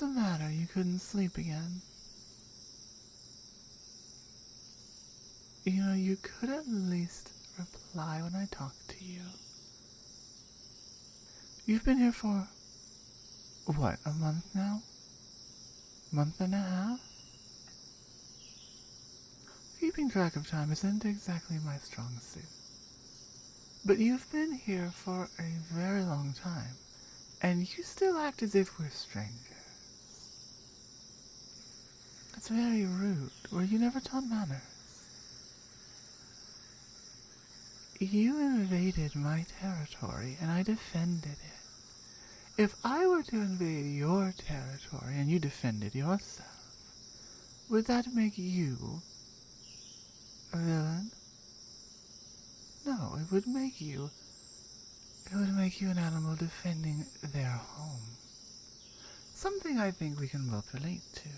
the matter? You couldn't sleep again? You know, you could at least reply when I talk to you. You've been here for, what, a month now? Month and a half? Keeping track of time isn't exactly my strong suit. But you've been here for a very long time, and you still act as if we're strangers. It's very rude. Were you never taught manners? You invaded my territory, and I defended it. If I were to invade your territory and you defended yourself, would that make you a villain? No, it would make you an animal defending their home. Something I think we can both relate to.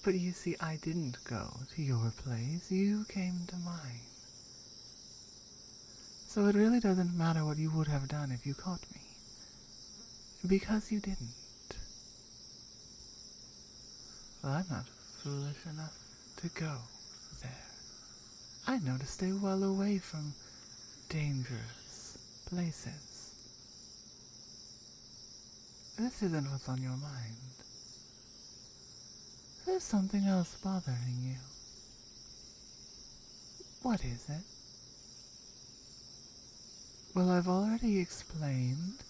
But you see, I didn't go to your place, you came to mine. So it really doesn't matter what you would have done if you caught me. Because you didn't. Well, I'm not foolish enough to go there. I know to stay well away from dangerous places. This isn't what's on your mind. There's something else bothering you. What is it? Well, I've already explained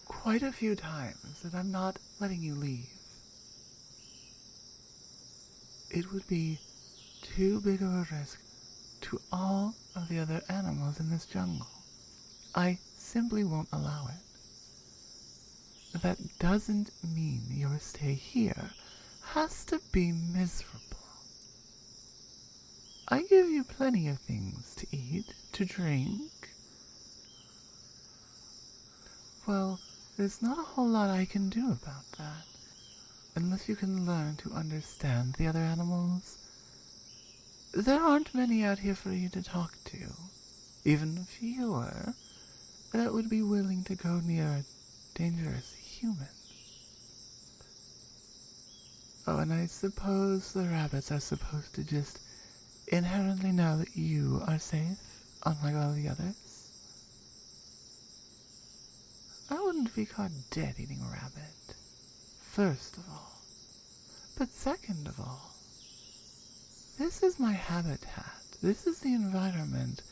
quite a few times that I'm not letting you leave. It would be too big of a risk to all of the other animals in this jungle. I simply won't allow it. That doesn't mean your stay here has to be miserable. I give you plenty of things to eat, to drink. Well, there's not a whole lot I can do about that, unless you can learn to understand the other animals. There aren't many out here for you to talk to, even fewer that would be willing to go near a dangerous human. Oh, and I suppose the rabbits are supposed to just inherently know that you are safe, unlike all the others. I wouldn't be caught dead eating a rabbit, first of all. But second of all, this is my habitat. This is the environment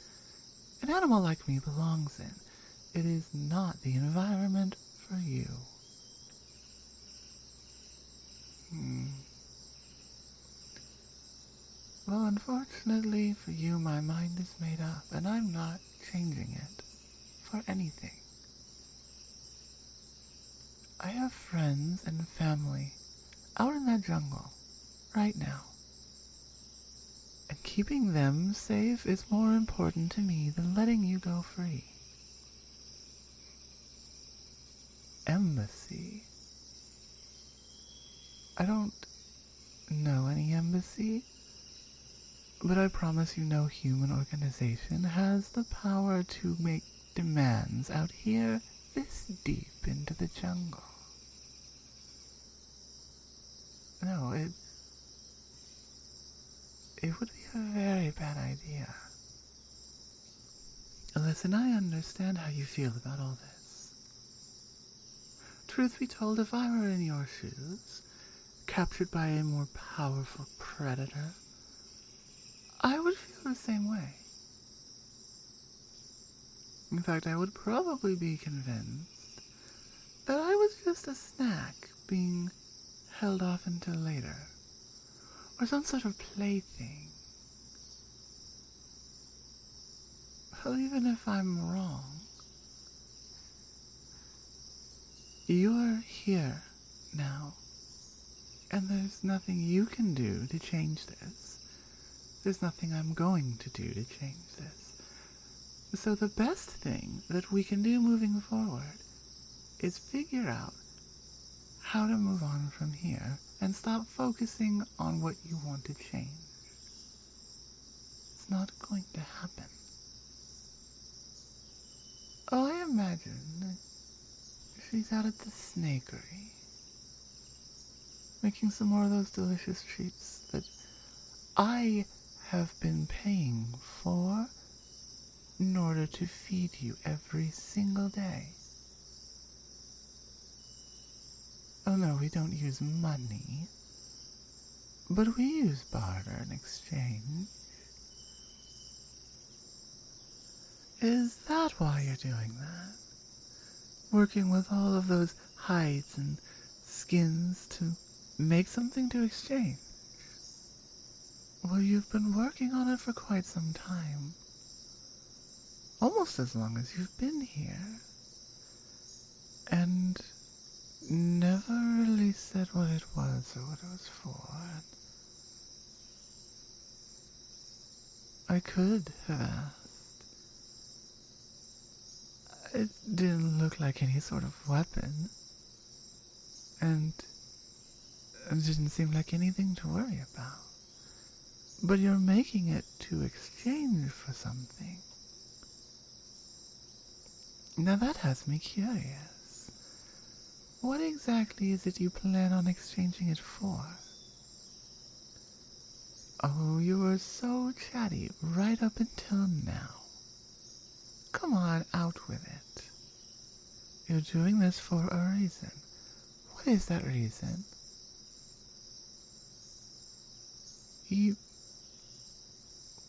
an animal like me belongs in. It is not the environment for you. Well, unfortunately for you, my mind is made up, and I'm not changing it for anything. I have friends and family out in that jungle right now. And keeping them safe is more important to me than letting you go free. Embassy. I don't know any embassy, but I promise you no human organization has the power to make demands out here this deep into the jungle. No, it would be a very bad idea. Listen, I understand how you feel about all this. Truth be told, if I were in your shoes, captured by a more powerful predator, I would feel the same way. In fact, I would probably be convinced that I was just a snack being held off until later, or some sort of plaything. Well, even if I'm wrong, you're here now, and there's nothing you can do to change this. There's nothing I'm going to do to change this. So the best thing that we can do moving forward is figure out how to move on from here and stop focusing on what you want to change. It's not going to happen. Oh, I imagine, She's out at the snakery, making some more of those delicious treats that I have been paying for in order to feed you every single day. Oh no, we don't use money, but we use barter in exchange. Is that why you're doing that? Working with all of those hides and skins to make something to exchange? Well, you've been working on it for quite some time. Almost as long as you've been here. And never really said what it was or what it was for. I could have asked. It didn't look like any sort of weapon. And it didn't seem like anything to worry about. But you're making it to exchange for something. Now that has me curious. What exactly is it you plan on exchanging it for? Oh, you were so chatty right up until now. Come on, out with it. You're doing this for a reason. What is that reason?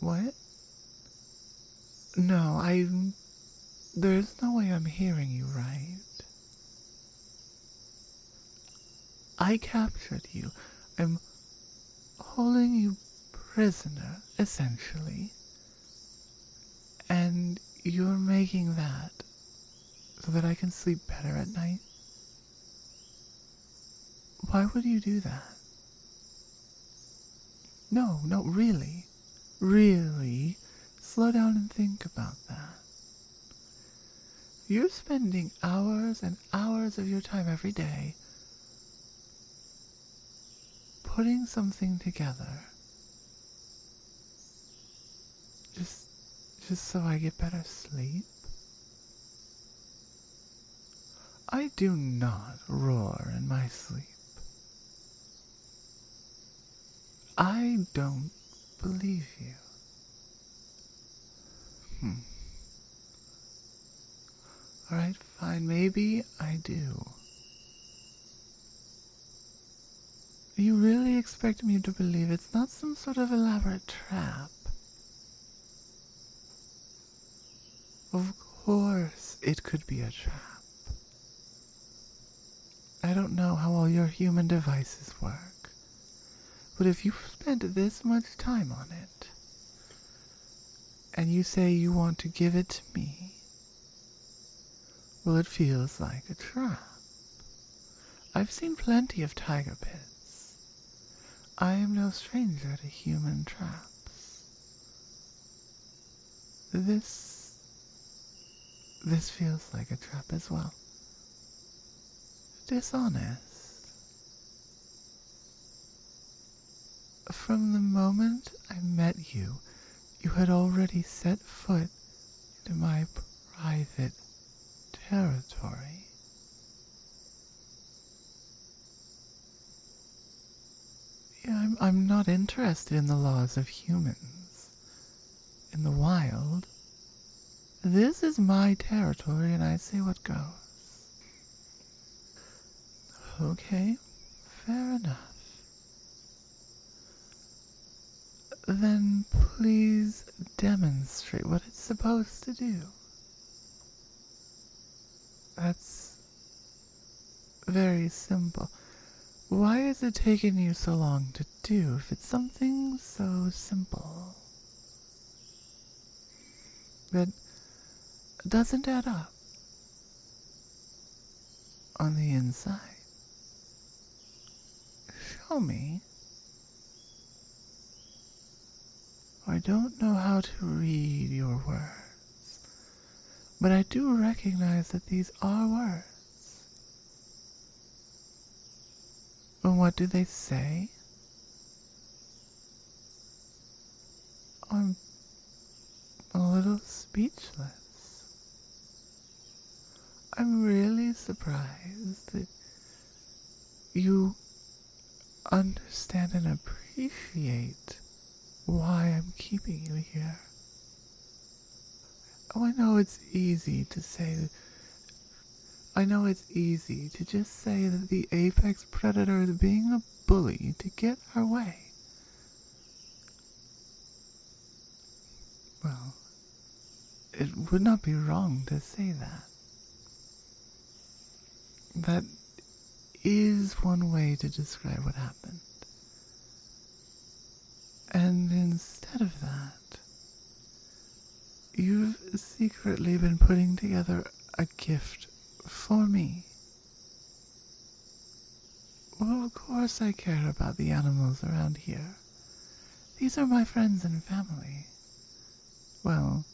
What? No, there's no way I'm hearing you right. I captured you. I'm holding you prisoner, essentially. And you're making that so that I can sleep better at night? Why would you do that? No, really. Really, slow down and think about that. You're spending hours and hours of your time every day putting something together just so I get better sleep. I do not roar in my sleep. I don't believe you. Alright, fine, maybe I do. You really expect me to believe it's not some sort of elaborate trap? Of course it could be a trap. I don't know how all your human devices work, but if you've spent this much time on it, and you say you want to give it to me, well, it feels like a trap. I've seen plenty of tiger pits. I am no stranger to human traps. This feels like a trap as well. Dishonest. From the moment I met you, you had already set foot into my private territory. Yeah, I'm not interested in the laws of humans. In the wild. This is my territory and I say what goes. Okay, fair enough. Then please demonstrate what it's supposed to do. That's very simple. Why is it taking you so long to do if it's something so simple? That doesn't add up on the inside. Show me. I don't know how to read your words, but I do recognize that these are words. And what do they say? I'm a little speechless. I'm really surprised that you understand and appreciate why I'm keeping you here. Oh, I know it's easy to say that. I know it's easy to just say that the apex predator is being a bully to get our way. Well, it would not be wrong to say that. That is one way to describe what happened. And instead of that, you've secretly been putting together a gift for me. Well, of course I care about the animals around here. These are my friends and family. Well,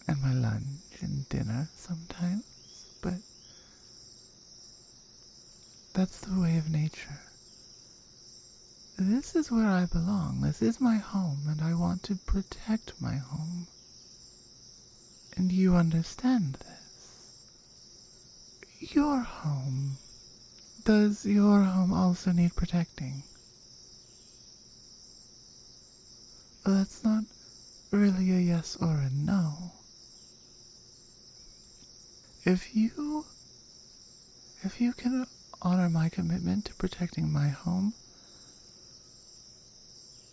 and my lunch and dinner sometimes, but that's the way of nature. This is where I belong. This is my home, and I want to protect my home. And you understand this. Your home. Does your home also need protecting? Well, that's not really a yes or a no. If you can honor my commitment to protecting my home,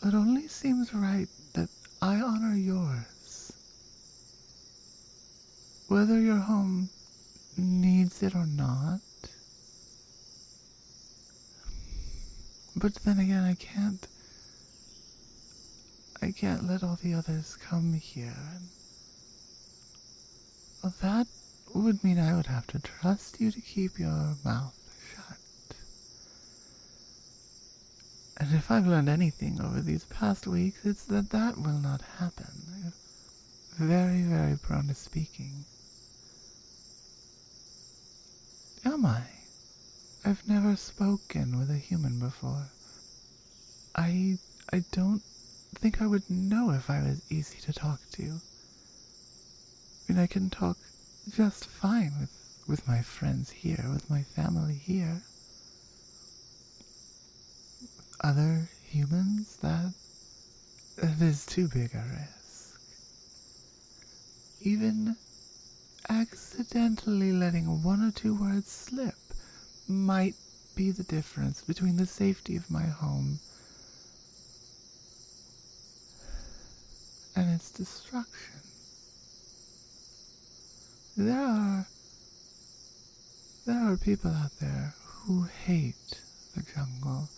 it only seems right that I honor yours. Whether your home needs it or not. But then again, I can't let all the others come here. Well, that would mean I would have to trust you to keep your mouth shut. And if I've learned anything over these past weeks, it's that that will not happen. You're very, very prone to speaking. Am I? I've never spoken with a human before. I don't think I would know if I was easy to talk to. I mean, I can talk just fine with my friends here, with my family here. Other humans, that is too big a risk. Even accidentally letting one or two words slip might be the difference between the safety of my home and its destruction. There are people out there who hate the jungle,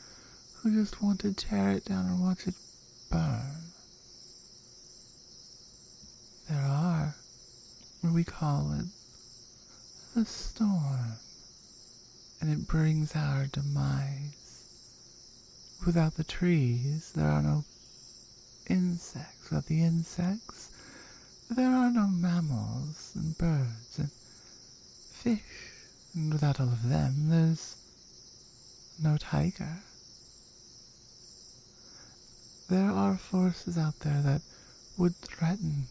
who just want to tear it down and watch it burn. There are, we call it, the storm, and it brings our demise. Without the trees, there are no insects. Without the insects, there are no mammals and birds and fish. And without all of them, there's no tiger. There are forces out there that would threaten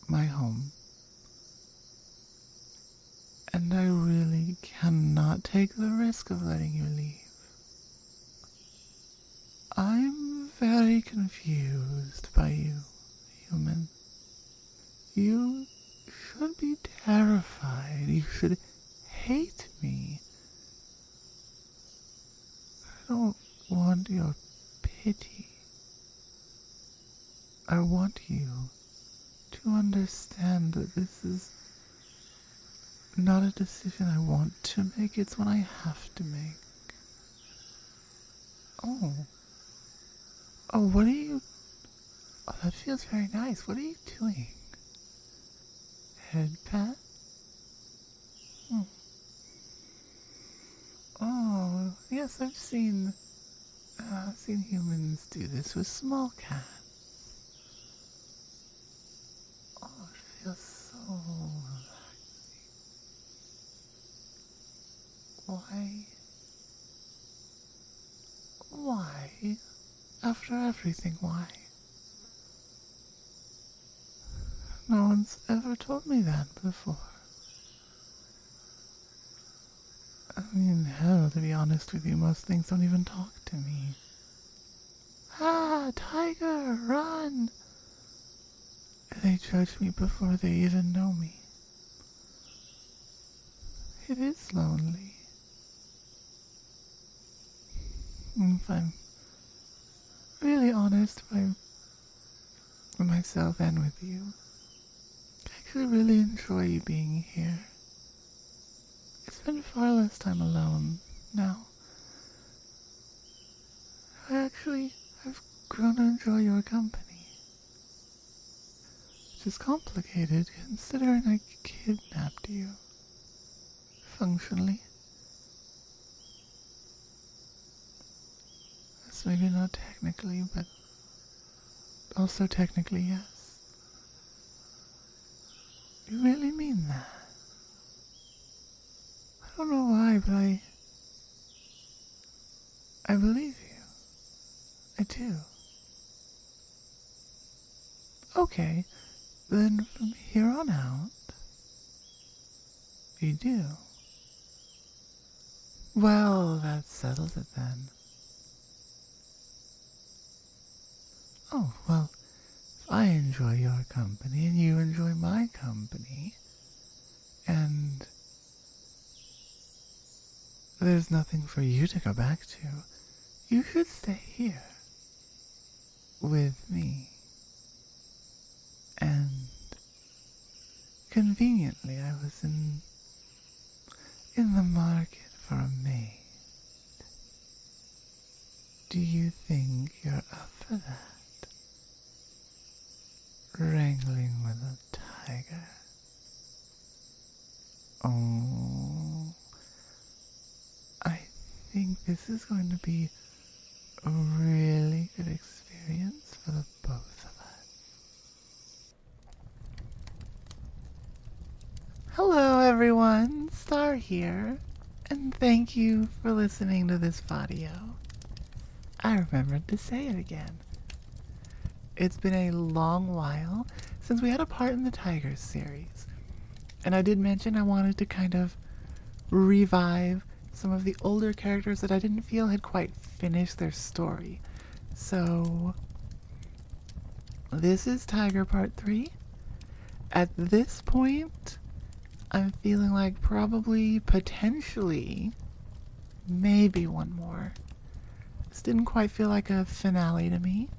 my home. And I really cannot take the risk of letting you leave. I'm very confused by you, human. You should be terrified. You should hate me. I don't want your pity. I want you to understand that this is not a decision I want to make, it's one I have to make. Oh, what are you... Oh, that feels very nice. What are you doing? Head pat? Oh, yes, I've seen humans do this with small cats. Oh, it feels so relaxing. Why? After everything, why? No, one's ever told me that before. I mean, hell, to be honest with you, most things don't even talk to me. Ah, tiger, run! They judge me before they even know me. It is lonely. If I'm really honest with myself and with you, I actually really enjoy being here. I spend far less time alone now. I've grown to enjoy your company. Which is complicated considering I kidnapped you. Functionally. That's maybe not technically, but also technically yes. You really mean that? I don't know why, but I believe you. I do. Okay, then from here on out, you do. Well, that settles it then. Oh, well, if I enjoy your company and you enjoy my company, and there's nothing for you to go back to, you should stay here with me. And conveniently, I was in the market for a maid. Do you think you're up for that? Wrangling with a tiger? Oh, I think this is going to be a really good experience for the both of us. Hello everyone, Star here, and thank you for listening to this video. I remembered to say it again. It's been a long while since we had a part in the Tigress series, and I did mention I wanted to kind of revive some of the older characters that I didn't feel had quite finished their story. So, this is Tiger Part 3. At this point, I'm feeling like probably, potentially, maybe one more. This didn't quite feel like a finale to me,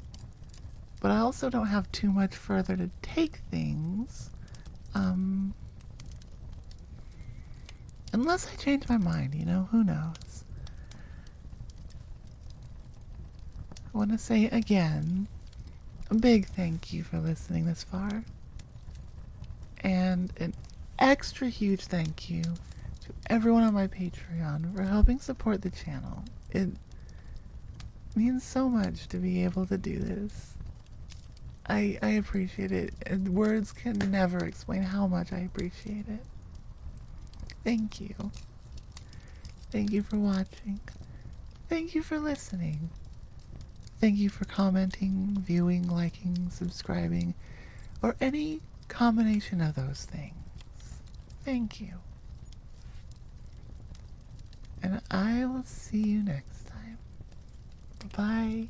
but I also don't have too much further to take things. Unless I change my mind, who knows? I want to say again, a big thank you for listening this far. And an extra huge thank you to everyone on my Patreon for helping support the channel. It means so much to be able to do this. I appreciate it, and words can never explain how much I appreciate it. Thank you. Thank you for watching. Thank you for listening. Thank you for commenting, viewing, liking, subscribing, or any combination of those things. Thank you. And I will see you next time. Bye-bye.